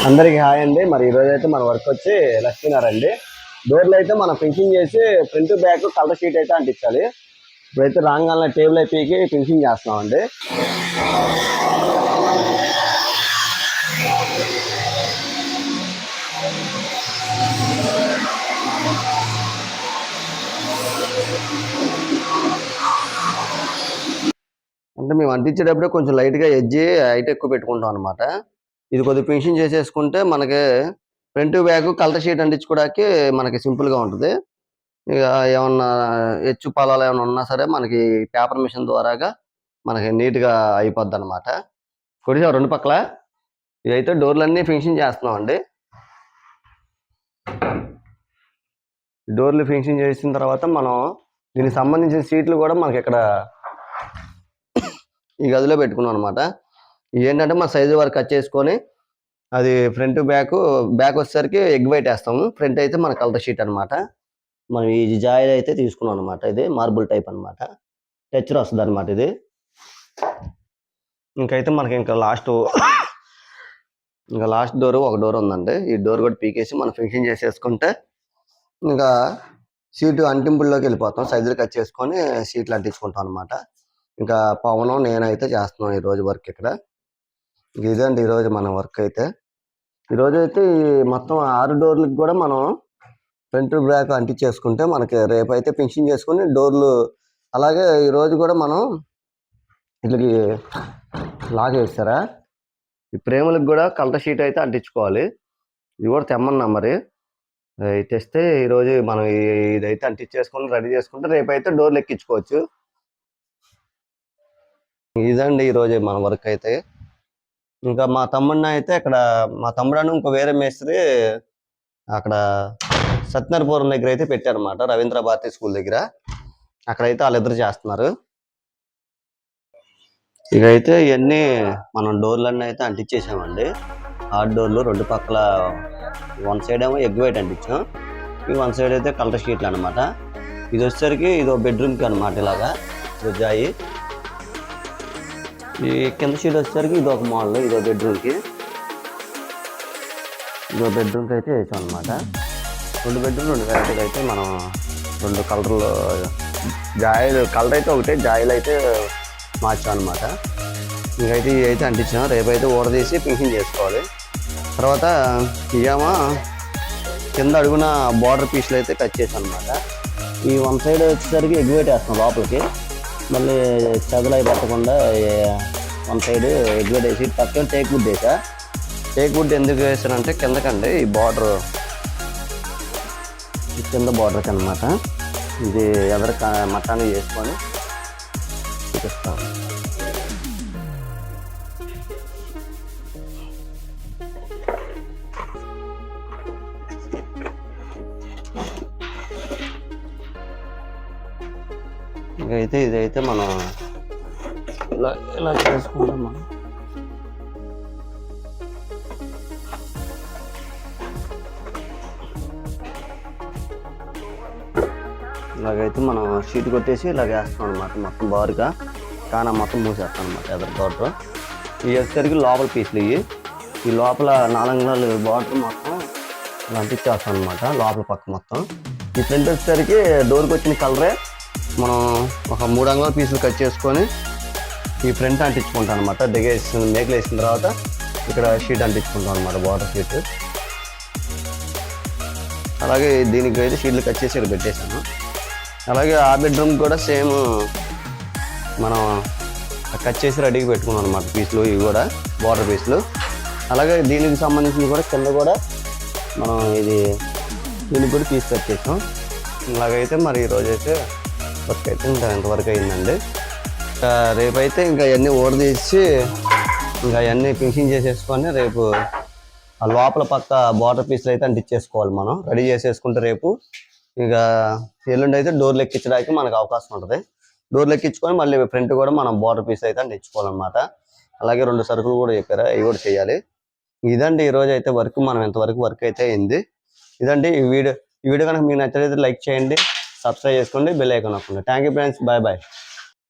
అందరికి హాయ్ అండి. మరి ఈరోజు అయితే మన వర్క్ వచ్చి లక్ష్మీనారండి. డోర్లు అయితే మనం ఫినిషింగ్ చేసి ఫ్రంట్ బ్యాక్ కలర్ షీట్ అయితే అంటించాలి. ఇప్పుడైతే రాగానే టేబుల్ అయిపోయి ఫినిషింగ్ చేస్తున్నామండి. అంటే మేము అంటించేటప్పుడే కొంచెం లైట్గా ఎడ్జి హైట్ ఎక్కువ పెట్టుకుంటాం అనమాట. ఇది కొద్దిగా ఫినిషింగ్ చేసేసుకుంటే మనకి ఫ్రంట్ బ్యాక్ కలర్ షీట్ అంటించుకోవడానికి మనకి సింపుల్గా ఉంటుంది. ఇక ఏమన్నా హెచ్చు పాలాలు ఏమైనా ఉన్నా సరే మనకి పేపర్ మిషన్ ద్వారాగా మనకి నీట్గా అయిపోద్ది అనమాట. కొద్దిగా రెండు పక్కల ఇదైతే డోర్లన్నీ ఫినిషింగ్ చేస్తున్నాం అండి. డోర్లు ఫినిషింగ్ చేసిన తర్వాత మనం దీనికి సంబంధించిన సీట్లు కూడా మనకి ఇక్కడ ఈ గదిలో పెట్టుకున్నాం అనమాట. ఏంటంటే మన సైజు వరకు కట్ చేసుకొని అది ఫ్రంట్ బ్యాక్ వచ్చేసరికి ఎగ్ వైట్ వేస్తాము. ఫ్రంట్ అయితే మన కలర్ షీట్ అనమాట. మనం ఈ జాయిల్ అయితే తీసుకున్నాం అనమాట. ఇది మార్బుల్ టైప్ అనమాట. టెక్చర్ వస్తుంది అనమాట ఇది. ఇంకైతే మనకి ఇంకా లాస్ట్ డోర్ ఒక డోర్ ఉందండి. ఈ డోర్ కూడా పీకేసి మనం ఫినిషింగ్ చేసేసుకుంటే ఇంకా సీటు అంటింపుల్లోకి వెళ్ళిపోతాం. సైజులు కట్ చేసుకొని సీట్లు అంటించుకుంటాం అనమాట. ఇంకా పవనం నేనైతే చేస్తున్నాం ఈరోజు వర్క్ ఇక్కడ. ఇదండి ఈరోజు మన వర్క్ అయితే. ఈరోజు అయితే ఈ మొత్తం 6 డోర్లకు కూడా మనం ఫ్రంట్ బ్యాక్ అంటించేసుకుంటే మనకి రేపు అయితే ఫినిషింగ్ చేసుకుని డోర్లు అలాగే ఈరోజు కూడా మనం ఇట్లకి లాగేస్తారా ఈ ప్రేమలకు కూడా కలర్ షీట్ అయితే అంటించుకోవాలి. ఇది కూడా తెమ్మన్నా మరి తెస్తే ఈరోజు మనం ఇదైతే అంటించేసుకుని రెడీ చేసుకుంటే రేపు అయితే డోర్లు ఎక్కించుకోవచ్చు. ఇదండి ఈరోజు మన వర్క్ అయితే. ఇంకా మా తమ్ముడిని అయితే ఇక్కడ మా తమ్ముడను ఇంకో వేరే మేస్త్రి అక్కడ సత్యనారాయణపురం దగ్గర అయితే పెట్టారనమాట. రవీంద్ర భారతి స్కూల్ దగ్గర అక్కడైతే వాళ్ళిద్దరు చేస్తున్నారు. ఇక అయితే ఇవన్నీ మనం డోర్లన్నీ అయితే అంటించేసామండి. 6 డోర్లు రెండు పక్కల వన్ సైడ్ ఏమో ఎగ్ వైట్ అంటించాం. ఈ వన్ సైడ్ అయితే కలర్ షీట్లు అనమాట. ఇది వచ్చేసరికి ఇదో బెడ్రూమ్కి అనమాట. ఇలాగా జాయి ఈ కింద షీట్ వచ్చేసరికి ఇది ఒక మోడల్. ఇదో బెడ్రూమ్కి అయితే వేసాం అనమాట. 2 బెడ్రూమ్ 2 వెరైటీలు అయితే మనం 2 కలర్లు జాయిలు కలర్ అయితే ఒకటే జాయిలు అయితే మార్చాం అనమాట. ఇంకైతే ఇవి అయితే అంటించాం. రేపైతే ఊడదీసి ఫినిషింగ్ చేసుకోవాలి. తర్వాత ఇవేమో కింద అడుగున బార్డర్ పీస్లు అయితే కట్ చేసాం అనమాట. ఈ వన్ సైడ్ వచ్చేసరికి ఎగ్ వైట్ వేస్తాం లోపలికి. మళ్ళీ చదులు అవి పెట్టకుండా వన్ సైడ్ ఎగ్ వైట్ వేసి పక్కన టేక్ వుడ్ వేసా. టేక్ వుడ్ ఎందుకు వేసానంటే కిందకండి ఈ బార్డర్ కింద బార్డర్కి అనమాట. ఇది ఎదర మట్టాన్ని చేసుకొని చూపిస్తాను. ఇంకైతే ఇదైతే మనం ఇలా చేసుకుంటాం. మనం ఇలాగైతే మనం షీట్ కొట్టేసి ఇలాగ వేస్తాం అనమాట. మొత్తం బారుగా కానా మొత్తం మూసేస్తాం అనమాట ఎదర్ బార్డర్. ఇవి వచ్చేసరికి లోపల పీసులు ఈ లోపల 4 అంగుళాలు బార్డర్ మొత్తం ఇలా అంటించేస్తాం అనమాట. లోపల పక్క మొత్తం ఈ ఫ్రంట్ వచ్చేసరికి డోర్కి వచ్చిన కలరే మనం ఒక 3 అంగుళాల పీసులు కట్ చేసుకొని ఈ ఫ్రంట్ అంటించుకుంటాం అనమాట. మేకలు వేసిన తర్వాత ఇక్కడ షీట్ అంటించుకుంటాం అనమాట, బార్డర్ షీట్. అలాగే దీనికి అయితే షీట్లు కట్ చేసి ఇక్కడ పెట్టేశాను. అలాగే ఆ బెడ్రూమ్ కూడా సేమ్ మనం కట్ చేసి రెడీగా పెట్టుకున్నాం అనమాట పీసులు. ఇవి కూడా బార్డర్ పీసులు. అలాగే దీనికి సంబంధించి కూడా కింద కూడా మనం దీనికి కూడా పీస్ కట్ చేసాం. ఇలాగైతే మరి ఈరోజు అయితే వర్క్ అయితే ఇంకా ఎంతవరకు అయిందండి. రేపైతే ఇంకా అవన్నీ ఊడదీసి ఇంకా అవన్నీ ఫినిషింగ్ చేసేసుకొని రేపు ఆ లోపల పక్క బార్డర్ పీస్లు అయితే అంటించేసుకోవాలి. మనం రెడీ చేసేసుకుంటే రేపు ఇక ఎల్లుండి అయితే డోర్లు ఎక్కించడానికి మనకు అవకాశం ఉంటుంది. డోర్లు ఎక్కించుకొని మళ్ళీ ఫ్రంట్ కూడా మనం బార్డర్ పీస్ అయితే అంటించుకోవాలన్నమాట. అలాగే 2 సరుకులు కూడా చెప్పారు, అవి కూడా చేయాలి. ఇదండి ఈరోజు అయితే వర్క్. మనం ఎంతవరకు వర్క్ అయితే అయింది. ఇదండి ఈ వీడియో కనుక మీకు నచ్చినట్లయితే లైక్ చేయండి, సబ్స్క్రైబ్ చేసుకోండి, బెల్ ఐకాన్ నొక్కండి. Thank you friends, bye bye.